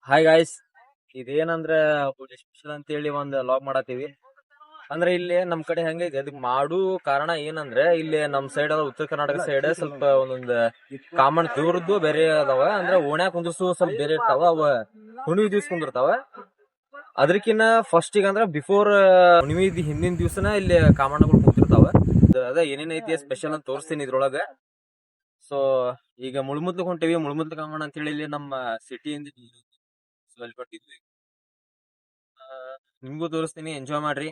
Hi guys, ಇದೇನಂದ್ರೆ special ಅಂತ ಹೇಳಿ ಒಂದು ಲಾಗ್ ಮಾಡತ್ತೀವಿ. ಅಂದ್ರೆ ಇಲ್ಲಿ ನಮ್ ಕಡೆ ಹೆಂಗೈತಿ ಅದಕ್ಕೆ ಮಾಡು ಕಾರಣ ಏನಂದ್ರೆ ಇಲ್ಲಿ ನಮ್ ಸೈಡ್ ಅದ ಉತ್ತರ ಕರ್ನಾಟಕ ಸೈಡ್ ಸ್ವಲ್ಪ ಒಂದೊಂದ್ ಕಾಮನ್ ದೇವ್ರದ್ದು ಬೇರೆ ಅದಾವ. ಅಂದ್ರೆ ಓಣ್ಯಾಗ ಕುಂದ್ರಸು ಸ್ವಲ್ಪ ಬೇರೆ ಇರ್ತಾವ. ಅವ ಹುಣ್ಣಿಮೆ ದಿವ್ಸ ಕುಂದಿರ್ತಾವ. ಅದಕ್ಕಿನ್ನ ಫಸ್ಟಿಗೆ ಅಂದ್ರೆ ಬಿಫೋರ್ ಹುಣ್ಣಿಮೆ ಹಿಂದಿನ ದಿವ್ಸನ ಇಲ್ಲಿ ಕಾಮಣ್ಣಗಳು ಕುಂತಿರ್ತಾವ. ಅದ ಏನೇನೈತಿ ಸ್ಪೆಷಲ್ ಅಂತ ತೋರಿಸ್ತೀನಿ ಇದ್ರೊಳಗ. ಸೊ ಈಗ ಮುಳ್ಮುದ್ಲು ಹೊಂಟಿವಿ. ಮುಳ್ಮುದ್ಲು ಕಾಮಣ್ಣ ಅಂತ ಹೇಳಿ ಇಲ್ಲಿ ನಮ್ಮ ಸಿಟಿಯಿಂದ ಕೊಟ್ಟಿದ್ವಿ. ನಿಮ್ಗೂ ತೋರಿಸ್ತೀನಿ, ಎಂಜಾಯ್ ಮಾಡ್ರಿ.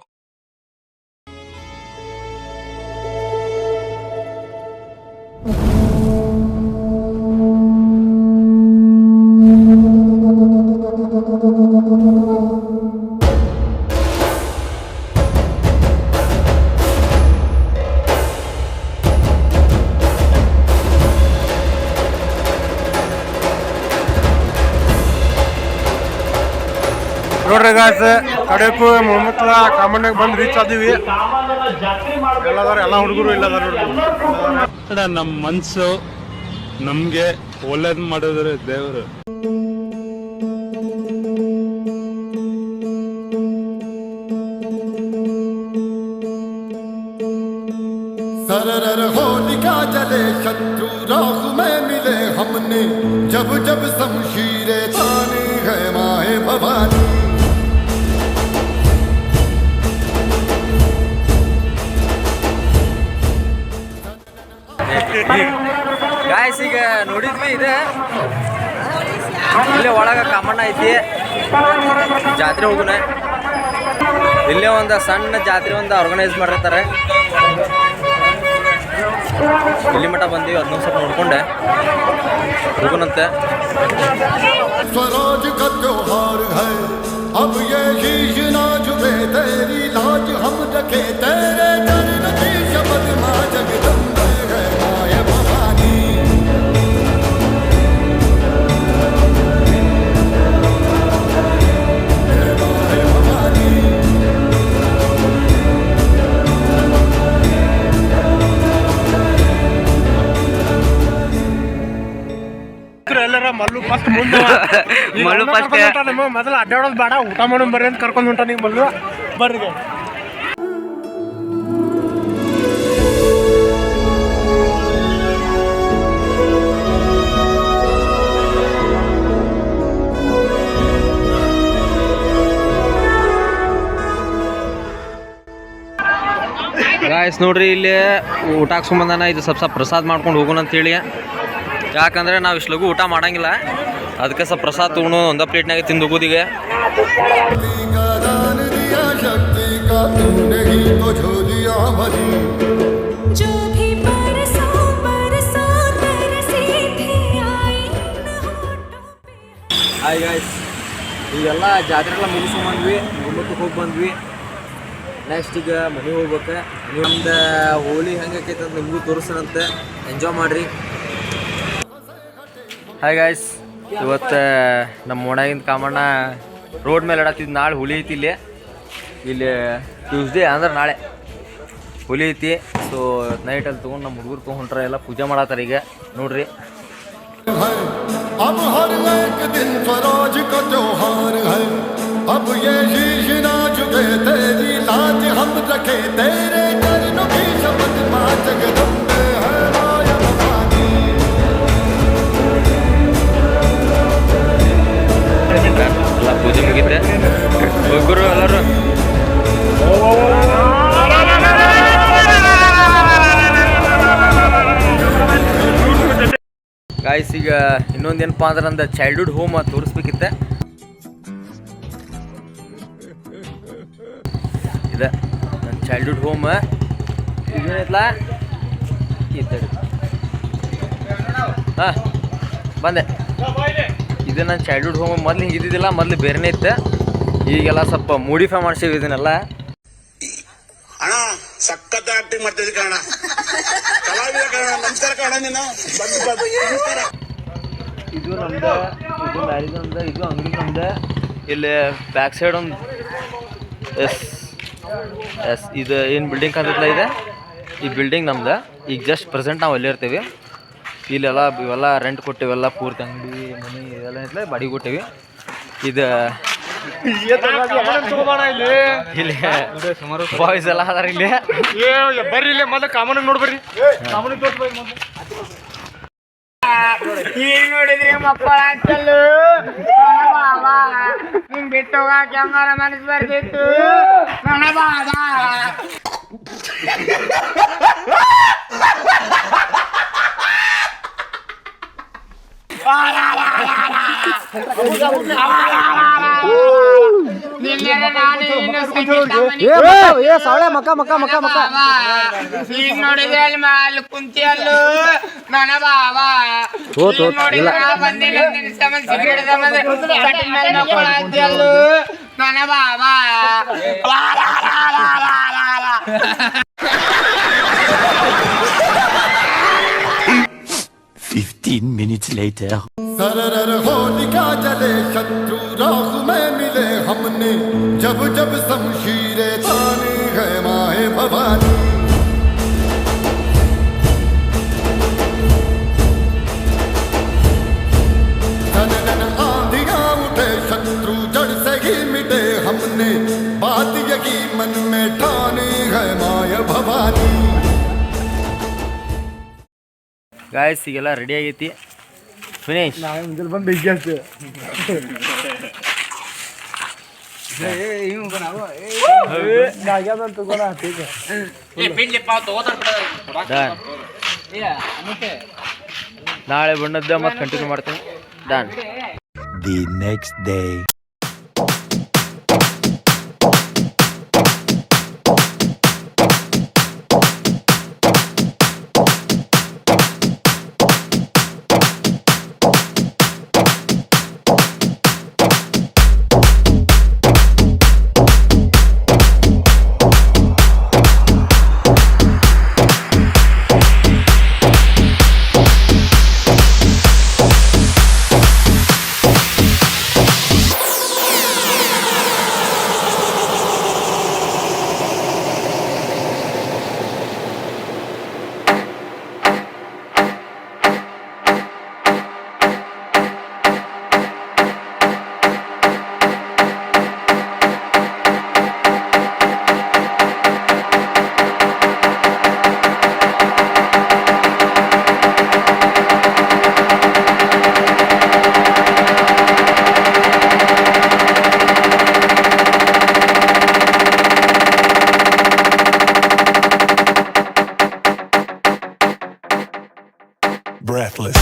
ನೋಡ್ರಿ ಗಾಯ್ಸ್, ಕಡೆಕು ಮುಳ್ಮುತ್ಲ ಕಾಮಣ್ಣಗೆ ಬಂದು ರೀಚ್ ಆದಿವಿ. ಎಲ್ಲ ಹುಡುಗರು ಇಲ್ಲದಾರ. ನಮ್ಮ ಮನ್ಸು ನಮ್ಗೆ ಒಳ್ಳೇದ್ ಮಾಡಿದ್ರೆ ದೇವರು. सरर होलिका जले शत्रु राह में मिले हमने जब जब शमशीरे तानी है माए भवानी. ಗಾಯ್ಸ್, ಈಗ ನೋಡಿದ್ವಿ ಇದೆ ಇಲ್ಲೇ ಒಳಗ ಕಾಮಣ್ಣ ಐತಿ. ಜಾತ್ರೆ ಹೋಗುನ ಇಲ್ಲೇ ಒಂದು ಸಣ್ಣ ಜಾತ್ರೆ ಒಂದು ಆರ್ಗನೈಸ್ ಮಾಡಿರ್ತಾರೆ. ಇಲ್ಲಿ ಮಠ ಬಂದೀವಿ, ಅದನ್ನ ಸ್ವಲ್ಪ ನೋಡ್ಕೊಂಡೆ ಹೋಗುನಂತೆ. स्वराज का त्योहार है अब ये शीश ना झुके तेरी लाज हम रखे तेरे चरण की शपथ मां जगदम्बे है माए भवानी. ಎಲ್ಲರ ಮಲ್ಲು ಫಸ್ಟ್ ಮುಂದೆ ಮೊದಲು ಅಡ್ಡಾಡೋದು ಬೇಡ, ಊಟ ಮಾಡೋಣ ಬರ್ರಿ ಅಂತ ಕರ್ಕೊಂಡು ಹೊಂಟ. ನೀವು ಮಲ್ಲು ಬರ್ರಿ. ಗಾಯ್ಸ್ ನೋಡ್ರಿ, ಇಲ್ಲಿ ಊಟ ಹಾಕ್ಸ್ಕೊಂಬಂದಾನ. ಇದು ಸ್ವಲ್ಪ ಪ್ರಸಾದ್ ಮಾಡ್ಕೊಂಡು ಹೋಗೋಣ ಅಂತೇಳಿ. ಯಾಕಂದ್ರೆ ನಾವು ಇಷ್ಟು ಲಘು ಊಟ ಮಾಡಂಗಿಲ್ಲ, ಅದಕ್ಕೆ ಸ್ವಲ್ಪ ಪ್ರಸಾದ್ ತಗೊಂಡು ಒಂದ ಪ್ಲೇಟ್ನಾಗ ತಿಂದು ಹೋಗೋದಿಗೆ. ಹಾಯ್ ಗಾಯ್ಸ್, ಈಗೆಲ್ಲ ಜಾತ್ರೆ ಎಲ್ಲ ಮುಗಿಸ್ಕೊಂಡ್ಬಂದ್ವಿ, ಮುಗಿಮಕ್ಕೆ ಹೋಗಿ ಬಂದ್ವಿ. ನೆಕ್ಸ್ಟ್ ಈಗ ಮನೆಗೆ ಹೋಗ್ಬೇಕು. ನಮ್ದು ಹೋಳಿ ಹೆಂಗೈತೆ ಅಂತ ನಿಮಗೂ ತೋರಿಸ್ತಾನಂತೆ. ಎಂಜಾಯ್ ಮಾಡಿರಿ. ಹಾಯ್ ಗಾಯ್ಸ್, ಇವತ್ತು ನಮ್ಮ ಓಣಾಗಿಂದ ಕಾಮಣ್ಣ ರೋಡ್ ಮೇಲೆ ಆಡತ್ತಿದ್ದು. ನಾಳೆ ಹುಲಿ ಐತಿ ಇಲ್ಲಿ ಟ್ಯೂಸ್ಡೇ ಅಂದ್ರೆ ನಾಳೆ ಹುಲಿ ಐತಿ. ಸೊ ನೈಟಲ್ಲಿ ತೊಗೊಂಡು ನಮ್ಮ ಹುಡುಗರು ತೊಗೊಂಡ್ರೆ ಎಲ್ಲ ಪೂಜೆ ಮಾಡತ್ತಾರ. ಈಗ ನೋಡ್ರಿ, अब हर एक दिन स्वराज का त्योहार है अब ये शीश ना झुके तेरी लाज हम रखे तेरे चरणों की शपथ मां जगदम्बे है माया भवानी. ಎಲ್ಲ ಪೂಜೆ ಮುಗಿತೆ, ಹುಡುಗರು ಎಲ್ಲರೂ ಗಾಯ್ಸ್. ಈಗ ಇನ್ನೊಂದೇನಪ್ಪ ಅಂದ್ರೆ ನಂದು ಚೈಲ್ಡ್ಹುಡ್ ಹೋಮ್ ತೋರಿಸ್ಬೇಕಿತ್ತೆ. ಇದೆ ನನ್ನ ಚೈಲ್ಡ್ಹುಡ್ ಹೋಮ್. ಇದೇನೈತ್ಲ ಇದ್ದ ಹಾಂ ಬಂದೆ. ಇದು ನನ್ನ ಚೈಲ್ಡ್ಹುಡ್ ಹೋಮ್. ಮೊದ್ಲು ಹಿಂಗೆ ಇದ್ದಿದ್ದಿಲ್ಲ, ಮೊದಲು ಬೇರೆನೇ ಇತ್ತು. ಈಗೆಲ್ಲ ಸ್ವಲ್ಪ ಮೂಡಿಫೈ ಮಾಡ್ಸೀವಿ ಇದನ್ನೆಲ್ಲ. ಅಣ್ಣ ಸಖತ್ ಆಕ್ಟಿಂಗ್ ಮಾಡ್ತಿದ್ದೆ ಕಾರಣ, ಕಲಾವಿದ ಕಾರಣ. ನಮಸ್ಕಾರ ಕಾರಣ, ನೀನು ಇದು ನಮ್ದು, ಇದು ಮ್ಯಾರೇಜ್ ನಮ್ದು, ಇದು ಅಂಗಡಿ ನಮ್ದು. ಇಲ್ಲಿ ಬ್ಯಾಕ್ ಸೈಡ್ ಒಂದು ಎಸ್ ಇದು ಏನು ಬಿಲ್ಡಿಂಗ್ ಕಾಣ್ತಲ್ಲ ಇದೆ, ಈ ಬಿಲ್ಡಿಂಗ್ ನಮ್ದು. ಈಗ ಜಸ್ಟ್ ಪ್ರೆಸೆಂಟ್ ನಾವು ಅಲ್ಲೇ ಇರ್ತೀವಿ. ಇಲ್ಲೆಲ್ಲ ಇವೆಲ್ಲ ರೆಂಟ್ ಕೊಟ್ಟಿವೆಲ್ಲ ಪೂರ್ತಿ ಅಂಗಡಿ ಮನೆ ಇದೆಲ್ಲ ಬಾಡಿಗೆ ಕೊಟ್ಟಿವಿ. ಇದು ಇಲ್ಲಿ ಬಾಯ್ಸ್ ಎಲ್ಲ ಅದಾರ ಇಲ್ಲಿ. ಬರ್ರಿ ಇಲ್ಲಿ ಮೊದಲು ಕಾಮನ್ ನೋಡ್ಬರ್ರಿ. ಈಗ ನೋಡಿದ್ರಿ ಮಕ್ಕಳ ಅಂತಲ್ಲು ಬಾಬಾ ನಿಂಗ್ ಬಿಟ್ಟು ಹೋಗಕ್ಕೆ ಹೆಂಗಾರ ಮನಸ್ಸು ಬರ್ತಿತ್ತು ನನ್ನ ಬಾಬಾ. ಈಗ ನೋಡಿದ್ರೆ ಅಲ್ಲಿ ಅಲ್ಲಿ ಕುಂತಿ ಅಲ್ಲು ನನ್ನ ಬಾಬಾ. ಬಂದಿಲ್ಲ ಸಿಗರೇಟ್ ಮಕ್ಕಳ ಅಂತಿ ಅಲ್ಲು ನನ್ನ ಬಾಬಾ. 15 minutes later. सरर होलिका जले शत्रु राह में मिले हमने जब जब शमशीरे तानी है माए भवानी. सनन आंधियां उठे शत्रु जड़ से ही मिटे हमने बात यही मन में ठानी है माए भवानी. ಗಾಯ್ಸ್ ಈಗೆಲ್ಲ ರೆಡಿ ಆಗೈತಿ. ಫಿನಿಶ್. ಬಂದು ಬೆಂಕಿ ನಾಳೆ ಬಣ್ಣದ್ದ ಮತ್ತೆ ಕಂಟಿನ್ಯೂ ಮಾಡ್ತೀನಿ. Done. The next day. Breathless.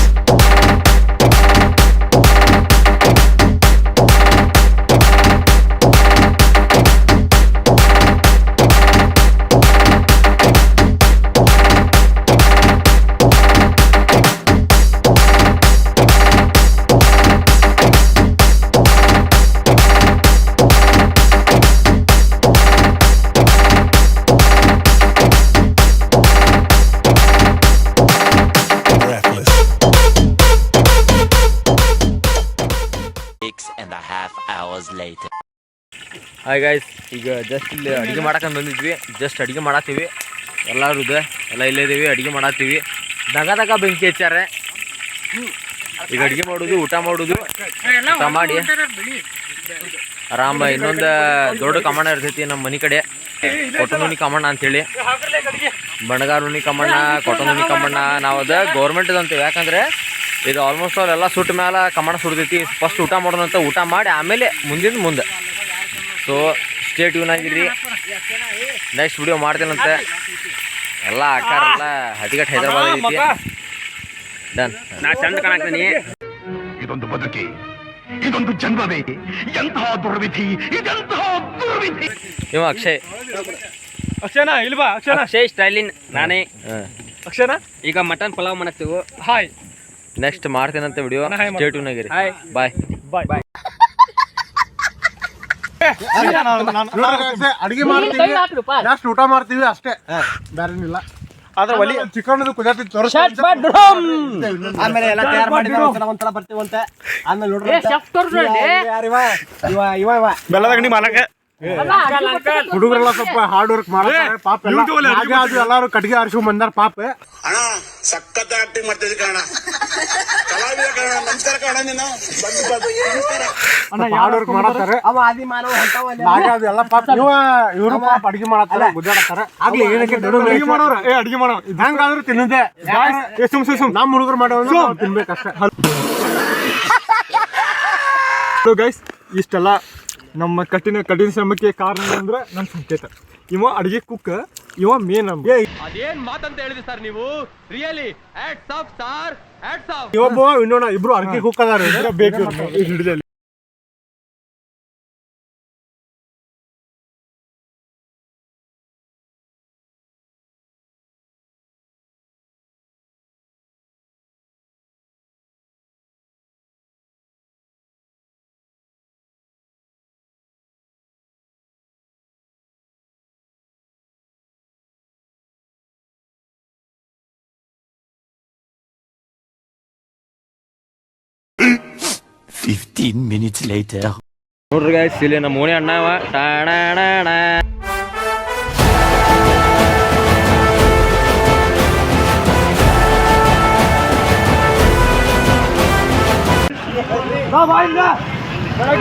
Hi guys, ಈಗ ಜಸ್ಟ್ ಇಲ್ಲಿ ಅಡುಗೆ ಮಾಡಕ್ಕಂತ ಬಂದಿದ್ವಿ. ಜಸ್ಟ್ ಅಡುಗೆ ಮಾಡತ್ತೀವಿ ಎಲ್ಲರೂ ಎಲ್ಲ ಇಲ್ಲೇ ಇದೀವಿ. ಅಡುಗೆ ಮಾಡತ್ತೀವಿ. ದಗ ಬೆಂಕಿ ಹಚ್ಚಾರೆ. ಈಗ ಅಡುಗೆ ಮಾಡೋದು, ಊಟ ಮಾಡೋದು. ಊಟ ಮಾಡಿ ಆರಾಮ ಇನ್ನೊಂದು ದೊಡ್ಡ ಕಮಣ ಇರ್ತೈತಿ ನಮ್ಮ ಮನೆ ಕಡೆ, ಕೊಟ್ಟನುನಿ ಕಮಣ್ಣ ಅಂತೇಳಿ. ಬಣಗಾರುನಿ ಕಮಣ್ಣ, ಕೊಟ್ಟನುನಿ ಕಮಣ್ಣ. ನಾವು ಅದು ಗೌರ್ಮೆಂಟ್ ಅಂತೀವಿ. ಯಾಕಂದರೆ ಇದು ಆಲ್ಮೋಸ್ಟ್ ಅವ್ರು ಎಲ್ಲ ಸುಟ್ಟ ಮೇಲೆ ಕಮಣ ಸುಡ್ತೈತಿ. ಫಸ್ಟ್ ಊಟ ಮಾಡೋದಂತ, ಊಟ ಮಾಡಿ ಆಮೇಲೆ ಮುಂದೆ. ಸೊ ಸ್ಟೇ ಟ್ಯೂನ್ ಆಗಿರಿ. ನೆಕ್ಸ್ಟ್ ವಿಡಿಯೋ ಮಾಡ್ತೀನಂತೆ. ಎಲ್ಲ ಅಕ್ಕಾರೆಲ್ಲ ಹದಿಗಟ್ಟು ಹೈದರಾಬಾದ್ ಐತಿ. ಡನ್. ನಾ ಚಂದ ಕಾಣಾಕ್ತೀನಿ. ಇದೊಂದು ಬದುಕಿ, ಇದೊಂದು ಜನ್ಮವೇ, ಎಂತಹ ದುರ್ವಿಧಿ, ಇದೆಂತಹ ದುರ್ವಿಧಿ. ಇವ ಅಕ್ಷಯ್. ಅಕ್ಷಯನಾ ಇಲ್ವಾ? ಅಕ್ಷಯ್ ಸ್ಟೈಲಿನ್ ನಾನೇ. ಅಕ್ಷಯನಾ ಈಗ ಮಟನ್ ಪಲಾವ್ ಮಾಡತ್ತೀವಿ. ಹಾಯ್. ನೆಕ್ಸ್ಟ್ ಮಾಡ್ತೀನಂತೆ ವಿಡಿಯೋ. ಸ್ಟೇ ಟ್ಯೂನ್ ಆಗಿರಿ. ಬಾಯ್. ಅಡಿಗೆ ಮಾಡ್ತೀವಿ, ಜಾಸ್ತಿ ಊಟ ಮಾಡ್ತೀವಿ ಅಷ್ಟೇ, ಬೇರೆನಿಲ್ಲ. ಆದ್ರೆ ಒಲಿ ಚಿಕನ್ ಕುದಿಯತಿ ಆಮೇಲೆ ಎಲ್ಲ ತಯಾರು ಮಾಡಿ ಒಂದ್ಸಲ ಬರ್ತೀವಂತೆ. ಆಮೇಲೆ ಬೆಲ್ಲದ ಗಣಿ ಮಾಲಕ ಹುಡುಗರೆಲ್ಲ ಸ್ವಲ್ಪ ಹಾರ್ಡ್ ವರ್ಕ್ ಮಾಡ್ತಾರೆ ಪಾಪ. ಎಲ್ಲಾರು ಕಟ್ಗೆ ಆರಿಸ್ಕೊಂಡ್ ಬಂದಾರ ಪಾಪ. ಅಣ್ಣ ಸಖತ್ ಆಕ್ಟಿಂಗ್ ಮಾಡ್ತಿದ್ದೆ ಕಣ. ಕಲಾವಿದ ಕಾರಣ ನಮಸ್ಕಾರ ಕಾರಣ ನೀನು ಹಾರ್ಡ್ ವರ್ಕ್ ಮಾಡತ್ತಾರೆ ಅವ ಆದಿ ಮಾನವ ಹೊಂಟವಲ್ಲ ನಾಗ ಅದೆಲ್ಲ ಪಾಪ ಇವರು ಪಾಪ ಅಡಿಗೆ ಮಾಡತ್ತಾರ ಗುದ್ದಾಡತ್ತಾರ ಆಗ್ಲಿ ಏನಕ್ಕೆ ಅಡಿಗೆ ಮಾಡೋರು ಅಡಿಗೆ ಮಾಡೋ ಹೆಂಗಾದ್ರೂ ತಿನ್ನದೆ ನಮ್ಮ ಹುಡುಗರು ಮಾಡೋದು ತಿನ್ಬೇಕಷ್ಟೇ. ಗೈಸ್ ಇಷ್ಟೆಲ್ಲ ನಮ್ಮ ಕಠಿಣ ಶ್ರಮಕ್ಕೆ ಕಾರಣ ಅಂದ್ರೆ ನಮ್ಮ ಸಂಕೇತ. ಇವ ಅಡಿಗೆ ಕುಕ್, ಇವ ಮೇನ್ ನಮ್ಗೆ. ಅದೇನ್ ಮಾತಂತ ಹೇಳಿದ್ರಿ ಸರ್ ನೀವು? Really hats off sir, hats off. ಇವೊಬ್ಬ ಇನ್ನೋಣ ಇಬ್ರು ಅಡಿಗೆ ಕುಕ್ ಅದಾರ ಬೇಕು ಹಿಡಿದಲ್ಲಿ. minutes later. ನೋಡ್ರಿ ಗಾಯ್ಸ್, ಇಲ್ಲಿ ನಮ್ಮ ಓಣಿ ಅಣ್ಣ ಅವ ಟಾಣಾಣ.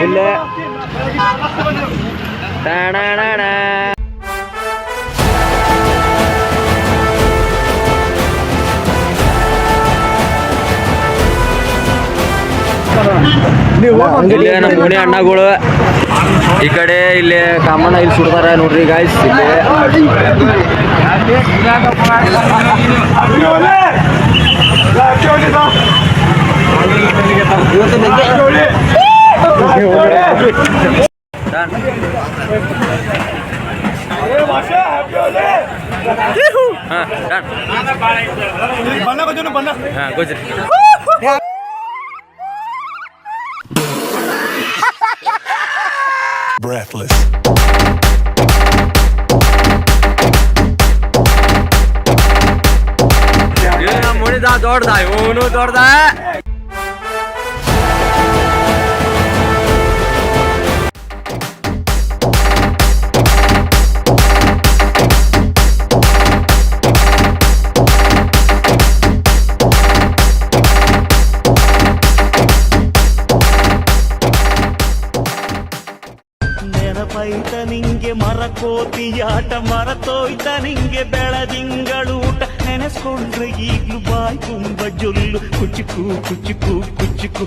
ಇಲ್ಲೇ ಟಾಣಾಣ. ಇಲ್ಲೇ ನಮ್ಮ ಓಣಿ ಅಣ್ಣಗಳು ಈ ಕಡೆ ಇಲ್ಲಿ ಕಾಮಣ್ಣ ಇಲ್ಲಿ ಸುಡ್ತಾರ ನೋಡ್ರಿ ಗಾಯ್ಸ್. ಇಲ್ಲಿ ಗೊಜ್ರಿ Breathless. ನಮ್ಮ ಮುಣಿದ ದೊಡ್ಡದ ಇವನು ದೊಡ್ಡದ. ನೆನಪೈತ ನಿಂಗೆ ಮರಕೋತಿಯಾಟ, ಮರತೋಯ್ತ ನಿಂಗೆ ಬೆಳದಿಂಗಳೂಟ, ನೆನೆಸ್ಕೊಂಡ್ರೆ ಈಗ್ಲೂ ಬಾಯ್ ತುಂಬ ಜೊಲ್ಲು, ಕುಚುಕು ಕುಚುಕು ಕುಚುಕು,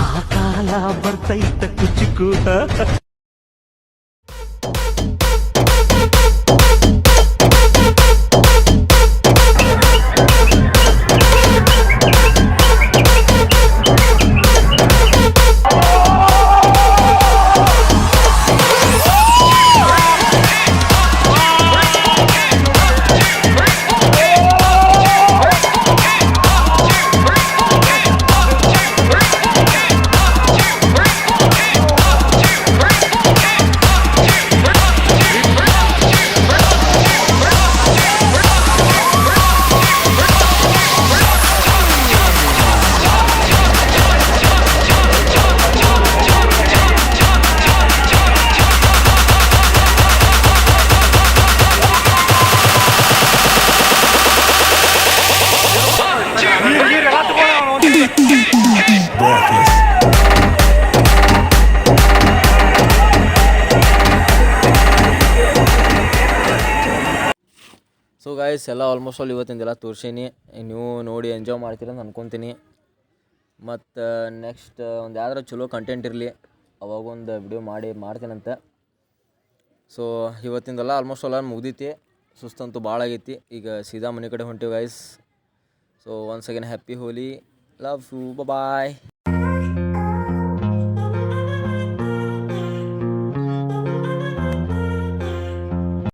ಆ ಕಾಲ ಬರ್ತೈತ ಕುಚುಕು. ಸೊ ಗಾಯ್ಸ್, ಎಲ್ಲ ಆಲ್ಮೋಸ್ಟ್ ಆಲ್ ಇವತ್ತಿಂದೆಲ್ಲ ತೋರ್ಸೀನಿ. ನೀವು ನೋಡಿ ಎಂಜಾಯ್ ಮಾಡ್ತೀರ ಅಂತ ಅನ್ಕೊತೀನಿ. ಮತ್ತು ನೆಕ್ಸ್ಟ್ ಒಂದು ಯಾವ್ದಾರ ಚಲೋ ಕಂಟೆಂಟ್ ಇರಲಿ, ಅವಾಗೊಂದು ವಿಡಿಯೋ ಮಾಡ್ತೀನಂತೆ. ಸೊ ಇವತ್ತಿಂದೆಲ್ಲ ಆಲ್ಮೋಸ್ಟ್ ಆಲ್ ಮುಗ್ದೈತಿ. ಸುಸ್ತಂತೂ ಭಾಳ ಆಗೈತಿ. ಈಗ ಸೀದಾ ಮನೆ ಕಡೆ ಹೊಂಟೀವಿ guys. So once again happy Holi, love you, bye.